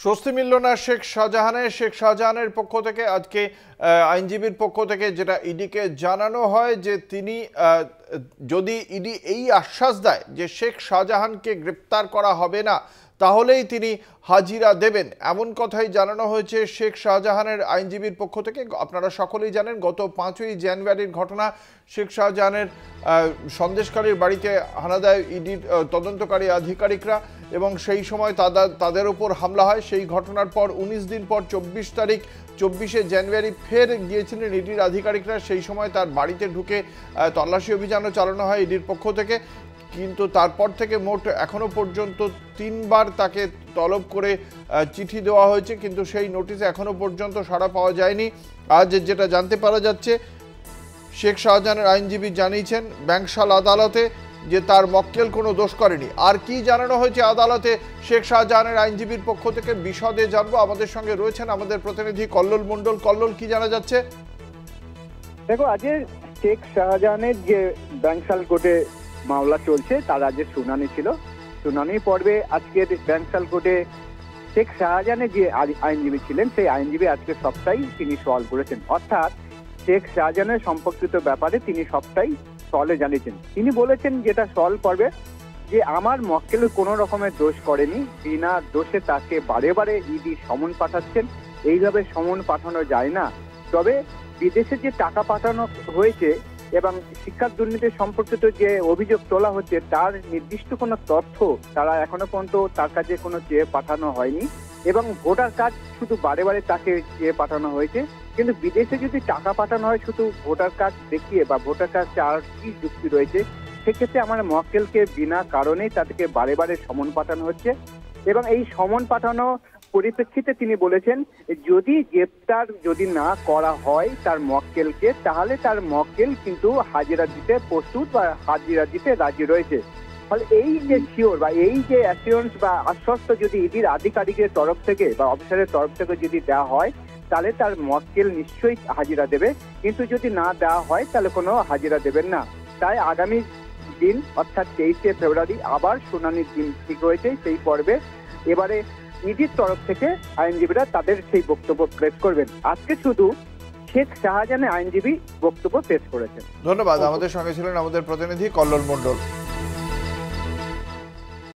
স্বস্তি মিলল না শেখ শাহজাহানের পক্ষ থেকে আজকে আইনজীবীর পক্ষ থেকে যেটা ইডিকে জানানো হয় যে তিনি যদি ইডি এই আশ্বাস দেয় যে শেখ শাহজাহানকে গ্রেপ্তার করা হবে না তাহলেই তিনি হাজিরা দেবেন, এমন কথাই জানানো হয়েছে শেখ শাহজাহানের আইনজীবীর পক্ষ থেকে। আপনারা সকলেই জানেন গত 5ই জানুয়ারির ঘটনা। শেখ শাহজাহানের সন্দেশখালীর বাড়িতে হানা দেয় ইডির তদন্তকারী আধিকারিকরা এবং সেই সময় তাদের উপর হামলা হয়। সেই ঘটনার পর 19 দিন পর 24শে জানুয়ারি ফের গিয়েছিলেন ইডির আধিকারিকরা। সেই সময় তার বাড়িতে ঢুকে তল্লাশি অভিযানও চালানো হয় ইডির পক্ষ থেকে, কিন্তু তারপর থেকে মোট এখনো পর্যন্ত 3বার তাকে তলব করে চিঠি দেওয়া হয়েছে, কিন্তু সেই নোটিশে এখনো পর্যন্ত সাড়া পাওয়া যায়নি। আজ যেটা জানতে পারা যাচ্ছে, শেখ শাহজাহানের আইনজীবী জানিয়েছেন ব্যাংশাল আদালতে যে তার মক্কেল কোনো দোষ করেনি। আর কি জানানো হয়েছে আদালতে শেখ শাহজাহানের আইনজীবীর পক্ষ থেকে বিশদে জানবো। আমাদের সঙ্গে রয়েছেন আমাদের প্রতিনিধি কল্লোল মণ্ডল। কল্লোল, কি জানা যাচ্ছে? দেখো, আজকে শেখ শাহজাহানের যে ব্যাংশাল কোর্টে মামলা চলছে তার আজকে শুনানি ছিল। শুনানি পর্বে আজকে ব্যাংশাল কোর্টে শেখ শাহজাহানের যে আইনজীবী ছিলেন সেই আইনজীবী আজকে সবটাই তিনি সওয়াল করেছেন, অর্থাৎ শেখ শাহজাহানের সম্পর্কিত ব্যাপারে তিনি সবটাই সওয়ালে জানিয়েছেন। তিনি বলেছেন যেটা সওয়াল পর্বে যে আমার মক্কেল কোনো রকমের দোষ করেনি, বিনা দোষে তাকে বারে বারে ইডি সমন পাঠাচ্ছেন। এইভাবে সমন পাঠানো যায় না। তবে বিদেশে যে টাকা পাঠানো হয়েছে এবং শিক্ষা দুর্নীতি সম্পর্কিত যে অভিযোগ তোলা হচ্ছে তার নির্দিষ্ট কোনো তথ্য তারা এখনো পর্যন্ত তার কাছে কোনো চেয়ে পাঠানো হয়নি এবং ভোটার কার্ড শুধু বারে বারে তাকে চেয়ে পাঠানো হয়েছে। কিন্তু বিদেশে যদি টাকা পাঠানো হয় শুধু ভোটার কার্ড দেখিয়ে বা ভোটার কার্ড আর কি যুক্তি রয়েছে, সেক্ষেত্রে আমার মক্কেলকে বিনা কারণেই তাদেরকে বারে বারে সমন পাঠানো হচ্ছে এবং এই সমন পাঠানো পরিপ্রেক্ষিতে তিনি বলেছেন যদি গ্রেপ্তার যদি না করা হয় তার মক্কেলকে, তাহলে তার মক্কেল কিন্তু হাজিরা দিতে প্রস্তুত বা হাজিরা দিতে রাজি রয়েছে। ফলে এই যে শিওর বা এই যে অ্যাসিওরেন্স বা আশ্বস্ত যদি ইডির আধিকারিকের তরফ থেকে বা অফিসারের তরফ থেকে যদি দেওয়া হয় তাহলে তার মক্কেল নিশ্চয়ই হাজিরা দেবে, কিন্তু যদি না দেওয়া হয় তাহলে কোনো হাজিরা দেবেন না। তাই আগামী দিন অর্থাৎ 23শে ফেব্রুয়ারি আবার শুনানির দিন ঠিক হয়েছে। সেই পর্বে এবারে ইডির তরফ থেকে আইনজীবীরা তাদের সেই বক্তব্য পেশ করবেন। আজকে শুধু শেখ শাহজাহানের আইনজীবী বক্তব্য পেশ করেছেন। ধন্যবাদ। আমাদের সঙ্গে ছিলেন আমাদের প্রতিনিধি কল্লোল মণ্ডল।